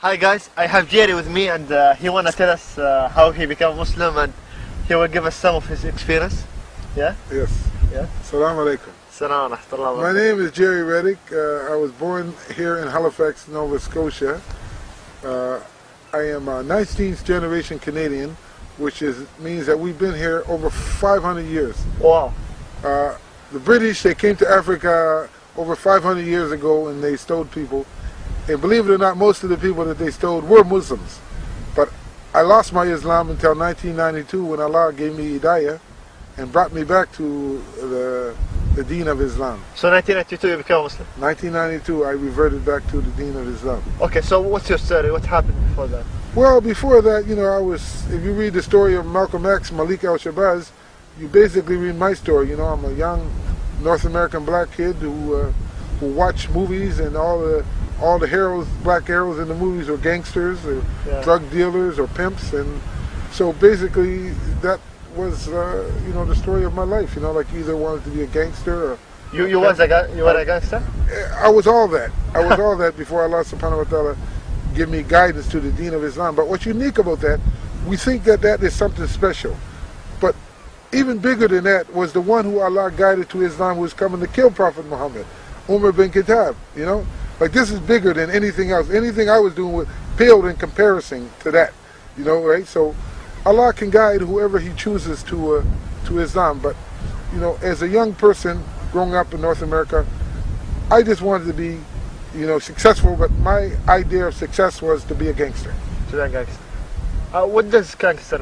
Hi guys, I have Jerry with me and he want to tell us how he became Muslim and he will give us some of his experience. Yeah? Yes. Yeah. Assalamu alaikum. Salam alaikum. My name is Jerry Reddick. I was born here in Halifax, Nova Scotia. I am a 19th generation Canadian, which means that we've been here over 500 years. Wow. The British, they came to Africa over 500 years ago and they stole people. And believe it or not, most of the people that they stole were Muslims. But I lost my Islam until 1992 when Allah gave me Hidayah and brought me back to the Deen of Islam. So 1992 you became Muslim? 1992 I reverted back to the Deen of Islam. Okay, so what's your story? What happened before that? Well, before that, you know, if you read the story of Malcolm X, Malik al-Shabazz, you basically read my story. You know, I'm a young North American black kid who watched movies, and all the heroes, black heroes in the movies were gangsters or drug dealers or pimps, and so basically that was you know, the story of my life. You know, like either wanted to be a gangster or you were a gangster? I was all that. I was all that before Allah subhanahu wa ta'ala give me guidance to the Deen of Islam. But what's unique about that, we think that that is something special. But even bigger than that was the one who Allah guided to Islam, who was coming to kill Prophet Muhammad, Umar bin Khattab, you know? Like, this is bigger than anything else. Anything I was doing paled in comparison to that, you know, right? So Allah can guide whoever He chooses to Islam. But, you know, as a young person growing up in North America, I just wanted to be, you know, successful, but my idea of success was to be a gangster. To be a gangster. What does gangster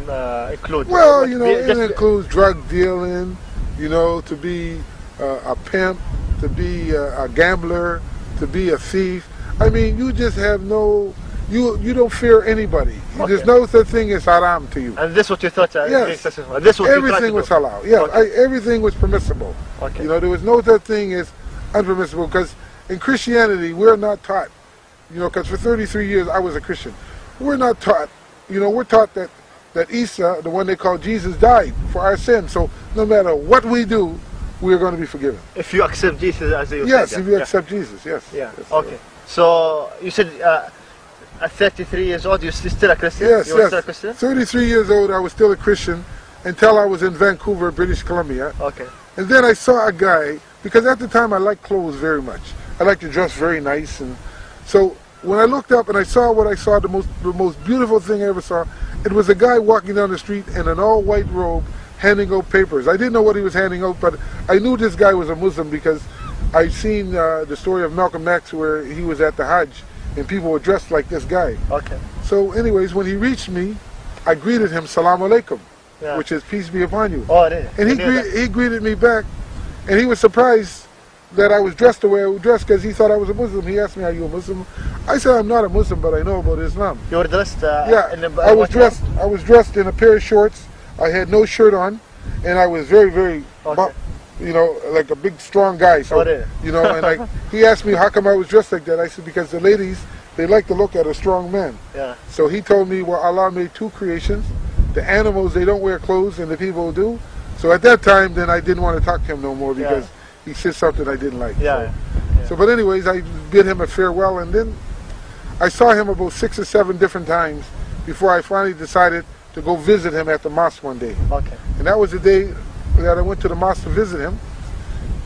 include? Well, you know, it includes drug dealing, you know, to be a pimp, to be a gambler, to be a thief. I mean, you just have no, you don't fear anybody. Okay. There's no such thing as haram to you. And this is what you thought? Yes. This what everything was halal. Yeah, okay. Everything was permissible. Okay. You know, there was no such thing as unpermissible, because in Christianity, we're not taught, you know, because for 33 years I was a Christian. We're not taught, you know, we're taught that Isa, the one they call Jesus, died for our sins. So no matter what we do, we're going to be forgiven. If you accept Jesus as you said, if you accept Jesus, yes. Yeah. Yes, okay. So you said at 33 years old, you're still a Christian? Yes, you were still a Christian? 33 years old, I was still a Christian until I was in Vancouver, British Columbia. Okay. And then I saw a guy, because at the time I liked clothes very much. I liked to dress very nice, and so when I looked up and I saw what I saw, the most beautiful thing I ever saw, it was a guy walking down the street in an all-white robe, handing out papers. I didn't know what he was handing out, but I knew this guy was a Muslim because I'd seen the story of Malcolm X where he was at the Hajj and people were dressed like this guy. Okay. So anyways, when he reached me, I greeted him, Salaam alaikum, which is peace be upon you. Oh, really? And he greeted me back, and he was surprised that I was dressed the way I was dressed because he thought I was a Muslim. He asked me, are you a Muslim? I said, I'm not a Muslim, but I know about Islam. You were dressed? I was dressed in a pair of shorts. I had no shirt on, and I was very, very, you know, like a big, strong guy. So, you know, and like he asked me how come I was dressed like that. I said, because the ladies, they like to look at a strong man. Yeah. So he told me, well, Allah made two creations. The animals, they don't wear clothes, and the people do. So at that time, then I didn't want to talk to him no more because he said something I didn't like. So, but anyways, I bid him a farewell, and then I saw him about 6 or 7 different times before I finally decided to go visit him at the mosque one day. Okay. And that was the day that I went to the mosque to visit him.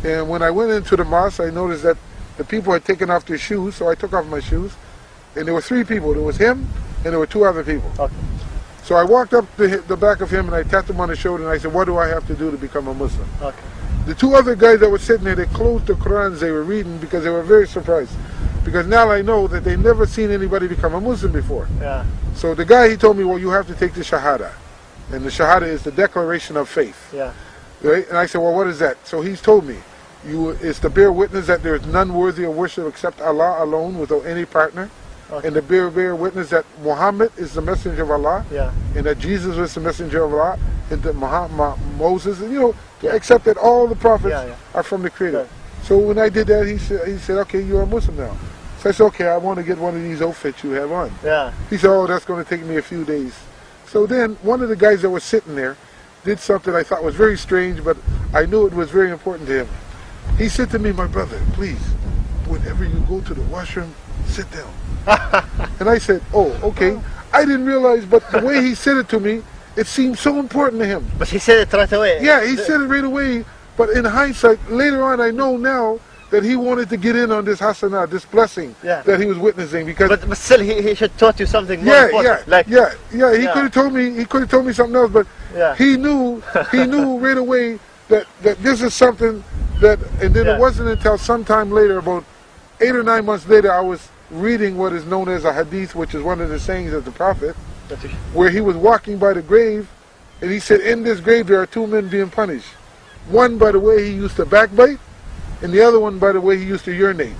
And when I went into the mosque, I noticed that the people had taken off their shoes, so I took off my shoes. And there were 3 people. There was him, and there were 2 other people. Okay. So I walked up to the back of him, and I tapped him on the shoulder, and I said, what do I have to do to become a Muslim? Okay. The 2 other guys that were sitting there, they closed the Qurans they were reading because they were very surprised. Because now I know that they've never seen anybody become a Muslim before. Yeah. So the guy, he told me, well, you have to take the Shahada. And the Shahada is the declaration of faith. Yeah. Right? And I said, well, what is that? So he's told me, it's to bear witness that there is none worthy of worship except Allah alone without any partner. Okay. And to bear witness that Muhammad is the messenger of Allah. Yeah. And that Jesus was the messenger of Allah. And that Moses, and, you know, to accept that all the prophets are from the Creator. Yeah. So when I did that, he said, okay, you're a Muslim now. So I said, okay, I want to get one of these outfits you have on. Yeah. He said, oh, that's going to take me a few days. So then one of the guys that was sitting there did something I thought was very strange, but I knew it was very important to him. He said to me, my brother, please, whenever you go to the washroom, sit down. And And I said, oh, okay. I didn't realize, but the way he said it to me, it seemed so important to him. But he said it right away. Yeah, he said it right away. But in hindsight, later on, I know now that he wanted to get in on this hasanah, this blessing that he was witnessing. Because but still, he should taught you something more important. He could have told me. He could have told me something else, but he knew right away that this is something that. And then it wasn't until sometime later, about 8 or 9 months later, I was reading what is known as a hadith, which is one of the sayings of the Prophet, where he was walking by the grave, and he said, in this grave there are 2 men being punished. One by the way he used to backbite, and the other one by the way he used to urinate.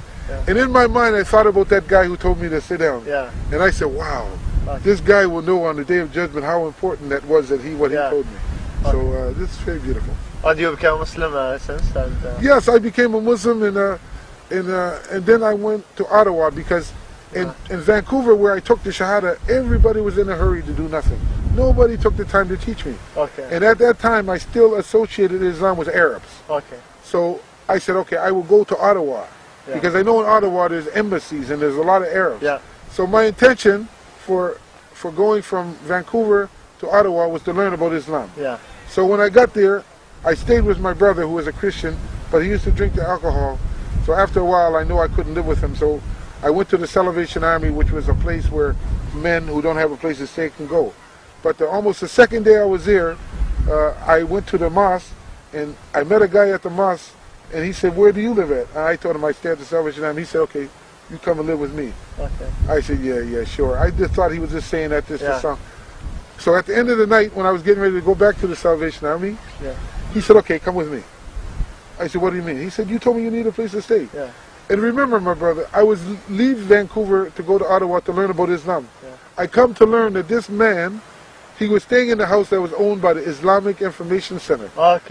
And in my mind I thought about that guy who told me to sit down. And I said, wow, this guy will know on the Day of Judgment how important that was that he told me. So this is very beautiful. And you became a Muslim since? Yes, I became a Muslim, and then I went to Ottawa, because in Vancouver, where I took the Shahada, everybody was in a hurry to do nothing. Nobody took the time to teach me. And at that time, I still associated Islam with Arabs. So I said, okay, I will go to Ottawa, because I know in Ottawa there's embassies and there's a lot of Arabs. So my intention for going from Vancouver to Ottawa was to learn about Islam. So when I got there, I stayed with my brother, who was a Christian, but he used to drink the alcohol. So after a while, I knew I couldn't live with him. So I went to the Salvation Army, which was a place where men who don't have a place to stay can go. But almost the second day I was there, I went to the mosque, and I met a guy at the mosque, and he said, where do you live at? And I told him I stay at the Salvation Army. He said, okay, you come and live with me. I said, yeah, sure. I just thought he was just saying that just for some. So at the end of the night, when I was getting ready to go back to the Salvation Army, he said, okay, come with me. I said, what do you mean? He said, you told me you need a place to stay. And remember, my brother, I was leave Vancouver to go to Ottawa to learn about Islam. I come to learn that this man, he was staying in the house that was owned by the Islamic Information Center.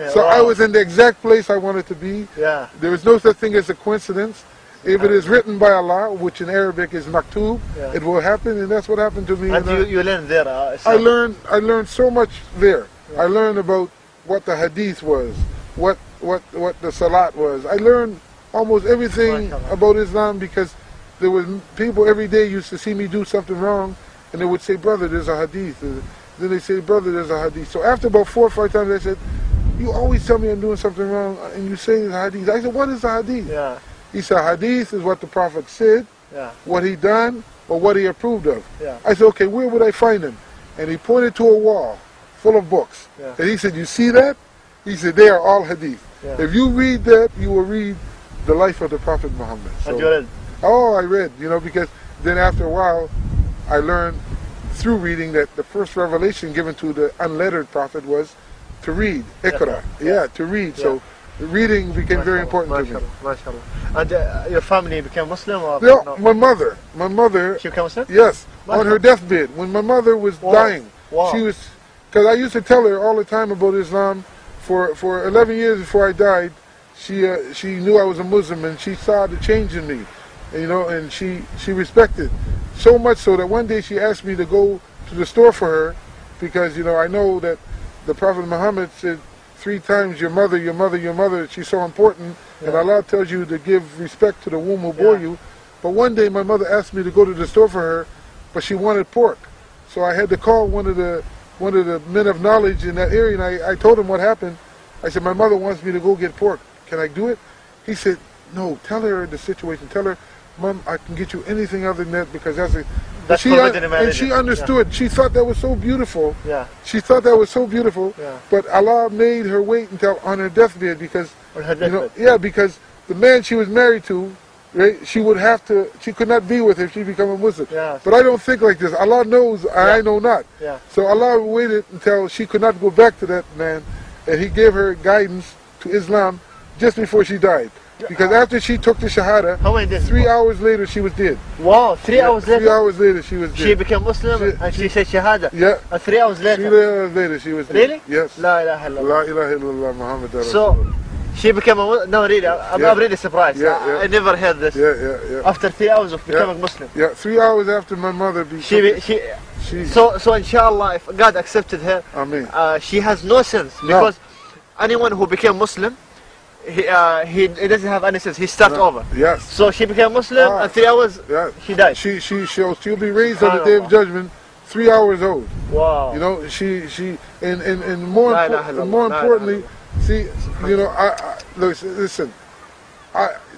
So I was in the exact place I wanted to be. There was no such thing as a coincidence. If it is written by Allah, which in Arabic is maktub, it will happen, and that's what happened to me. And you learned there? I learned so much there. I learned about what the hadith was, what the salat was. I learned almost everything about Islam, because there was people every day used to see me do something wrong, and they would say, brother, there's a hadith. Then they say, brother, there's a hadith. So after about 4 or 5 times, I said, you always tell me I'm doing something wrong, and you say there's a hadith. I said, what is a hadith? He said, hadith is what the Prophet said, what he done, or what he approved of. I said, okay, where would I find him? And he pointed to a wall full of books. And he said, you see that? He said, they are all hadith. If you read that, you will read the life of the Prophet Muhammad. So, and you read? Oh, I read, because then after a while, I learned through reading that the first revelation given to the unlettered Prophet was to read, Iqra, to read. So reading became very important to me. And your family became Muslim? Or no, my mother. She became Muslim? Yes, on her deathbed. When my mother was dying, she was, because I used to tell her all the time about Islam. For 11 years before I died, she knew I was a Muslim, and she saw the change in me, and she respected. So much so that one day she asked me to go to the store for her, because I know that the Prophet Muhammad said 3 times, your mother, your mother, your mother. She's so important, and Allah tells you to give respect to the womb who bore you. But one day my mother asked me to go to the store for her, but she wanted pork, so I had to call one of the men of knowledge in that area, and I told him what happened. I said, my mother wants me to go get pork. Can I do it? He said, no, tell her the situation. Tell her, Mom, I can get you anything other than that, because that's she understood. She thought that was so beautiful. She thought that was so beautiful. But Allah made her wait until on her deathbed, because because the man she was married to, right, she could not be with if she become a Muslim. But I don't think like this. Allah knows, I know not. So Allah waited until she could not go back to that man, and He gave her guidance to Islam just before she died. Because after she took the Shahada, 3 hours later she was dead. Wow, 3 hours later? 3 hours later she was dead. She became Muslim and she said Shahada? And 3 hours later? 3 hours later she was dead. Really? Yes. La ilaha illallah. La ilaha illallah Muhammad Rasulullah. So, she became a Muslim? No, really, I'm really surprised. I never heard this. After 3 hours of becoming Muslim? 3 hours after my mother became So inshallah, if God accepted her, Amen. She has no sins, because anyone who became Muslim, he doesn't have any sense. He starts over. Yes. So she became Muslim, and 3 hours she died. She'll be raised on the Day of Judgment 3 hours old. Wow. You know, and more importantly, see, you know, listen,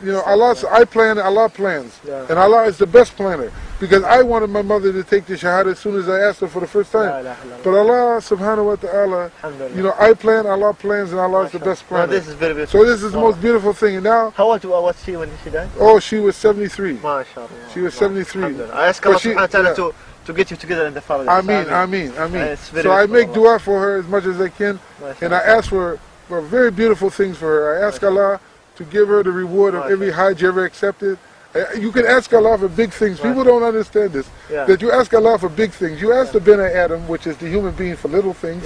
you know, I plan, Allah plans, and Allah is the best planner. Because I wanted my mother to take the Shahada as soon as I asked her for the first time. But Allah subhanahu wa ta'ala, you know, I plan, Allah plans, and Allah is the best planner. This is very beautiful. So this is the most beautiful thing. And now, how old was she when she died? Oh, she was 73. MashaAllah. She was 73. I ask Allah subhanahu wa ta'ala to get you together in the family. Ameen. So I make dua for her as much as I can, and I ask for very beautiful things for her. I ask Allah to give her the reward of every Hajj ever accepted. You can ask Allah for big things. People don't understand this. That you ask Allah for big things. You ask the Bani Adam, which is the human being, for little things.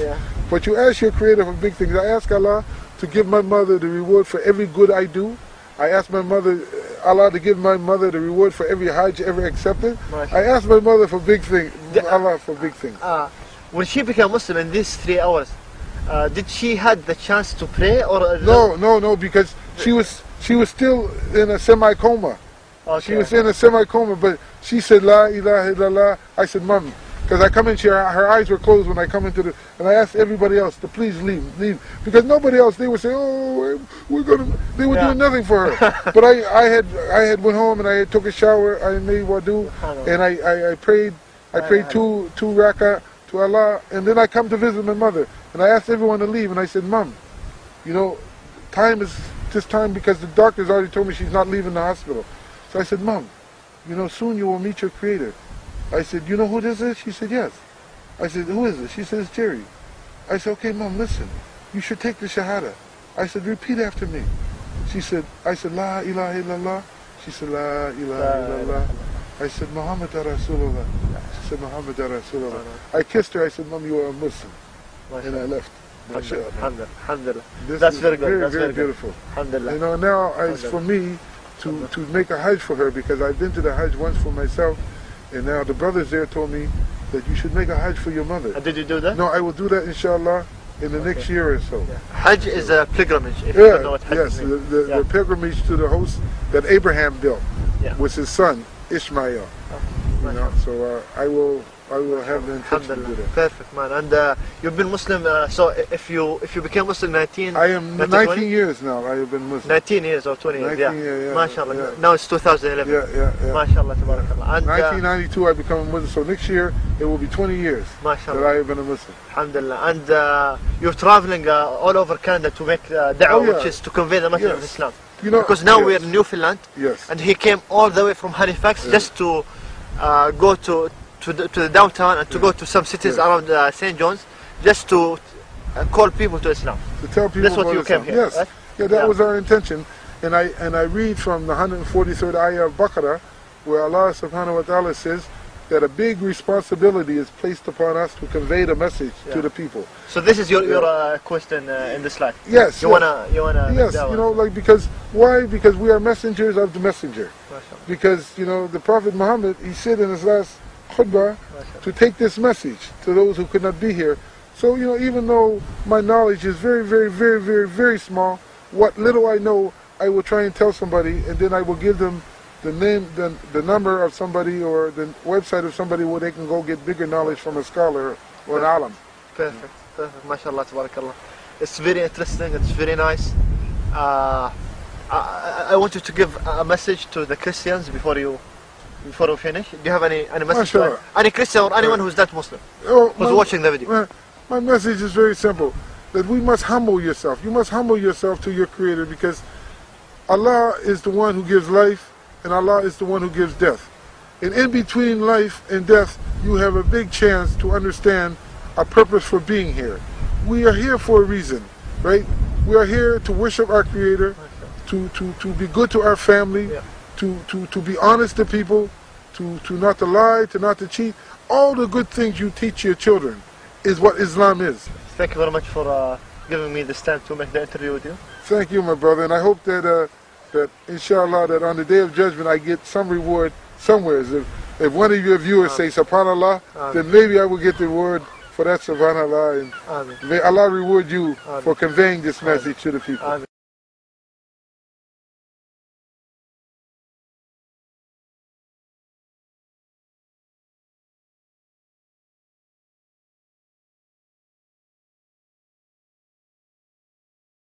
But you ask your Creator for big things. I ask Allah to give my mother the reward for every good I do. I ask my mother, Allah to give my mother the reward for every Hajj ever accepted. I ask my mother for big things. Allah for big things. When she became Muslim in these 3 hours, did she had the chance to pray or? No, because she was still in a semi-coma. She was in a semi-coma, but she said, La ilaha illallah. I said, Mom, because I come in, her eyes were closed when I come into and I asked everybody else to please leave. Because nobody else, they would say, oh, they were doing nothing for her. But I had went home and I took a shower, I made wudu, and I prayed 2 rakah to Allah, and then I come to visit my mother. And I asked everyone to leave, and I said, Mom, you know, time is just time because the doctors already told me she's not leaving the hospital. So I said, Mom, you know, soon you will meet your Creator. I said, you know who this is? She said, yes. I said, who is it? She said, it's Jerry. I said, okay, Mom, listen, you should take the Shahada. I said, repeat after me. She said, I said, La ilaha illallah. She said, La ilaha illallah. I said, Muhammad Rasulullah. She said, Muhammad Rasulullah. I kissed her. I said, Mom, you are a Muslim. And I left. Alhamdulillah. That's very good. That's very beautiful. Alhamdulillah. You know, now it's for me to make a Hajj for her, because I've been to the Hajj once for myself, and now the brothers there told me that you should make a Hajj for your mother. Did you do that? No, I will do that inshallah in the next year or so. Hajj is a pilgrimage, if you don't know what Hajj means. The pilgrimage to the host that Abraham built with his son Ishmael. You know, so I will have the intention to do that. Perfect, man. And you've been Muslim, so if you became Muslim 19... I am 19 years now, I have been Muslim. 19 years or 20 years, yeah. MashaAllah. Now it's 2011. Yeah. MashaAllah, tabarakallah. And 1992 I become a Muslim, so next year it will be 20 years that I have been a Muslim. Alhamdulillah. And you're traveling all over Canada to make da'wah, which is to convey the message of Islam. You know, because now we're in Newfoundland, and he came all the way from Halifax just to go to the downtown and to go to some cities around St. John's, just to call people to Islam. To tell people that's what about you Islam. came here. Yes, right? That was our intention. And I read from the 143rd ayah of Baqarah, where Allah subhanahu wa ta'ala says that a big responsibility is placed upon us to convey the message to the people. So this is your question in this slide. Yes. You wanna yes. You know, like why? Because we are messengers of the messenger. Because you know the Prophet Muhammad, he said in his last khutbah to take this message to those who could not be here. So you know, even though my knowledge is very, very, very, very, very small, what little I know, I will try and tell somebody, and then I will give them the name, the number of somebody, or the website of somebody where they can go get bigger knowledge from a scholar or an alim. Perfect. MashaAllah, tabarakallah. It's very interesting. It's very nice. I want you to give a message to the Christians before we finish. Do you have any message to any Christian or anyone who's not Muslim who's watching the video? My message is very simple: that we must humble yourself. You must humble yourself to your Creator, because Allah is the one who gives life, and Allah is the one who gives death. And in between life and death, you have a big chance to understand our purpose for being here. We are here for a reason, right? We are here to worship our Creator, to be good to our family, to be honest to people, to not to lie, to not to cheat. All the good things you teach your children is what Islam is. Thank you very much for giving me this time to make the interview with you. Thank you, my brother, and I hope that that inshallah that on the Day of Judgment I get some reward somewhere. If one of your viewers say subhanallah, then maybe I will get the reward for that subhanallah, and may Allah reward you for conveying this message to the people.